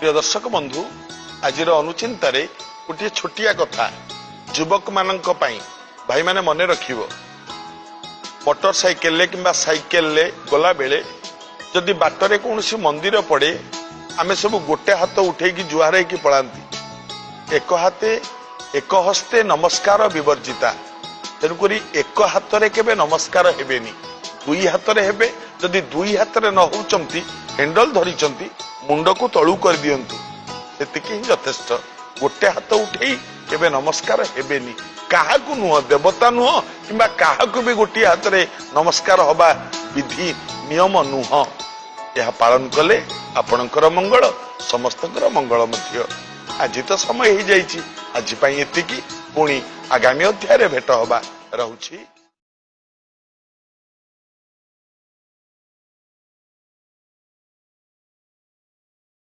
प्रिय दर्शक बंधु आज अनुचिंतारे गोटे छोटिया कथा युवक मान भाई माने मन रखिबो मोटरसाइकेल कि साइकेल गला बेले जदि बाटरे कौन मंदिर पड़े आमे सब गोटे हाथ उठे जुआर होगी पलांती एक हाथे एक हस्ते नमस्कार विवर्जिता तेणुक एक हाथ रे केबे नमस्कार हेबेनी दुई हाथ रे हेबे जदि दुई हाथ रे न होचंती हैंडल धरिचंती मुंड को तळु कर दियंतु सेतिके ही यथेष्ट गोटे हाथ उठे केबे नमस्कार हेबेनी काहाकू नुह देवता नुह किंबा काहाकू भी गोटे हाथ रे नमस्कार हवा विधि नियम नुह यह पालन कले आपणकर मंगल समस्तकर मंगल मध्य आज तो समय हो जाइए आज एतिकी पुणी आगामी अध्याय भेट हवा रहुछि।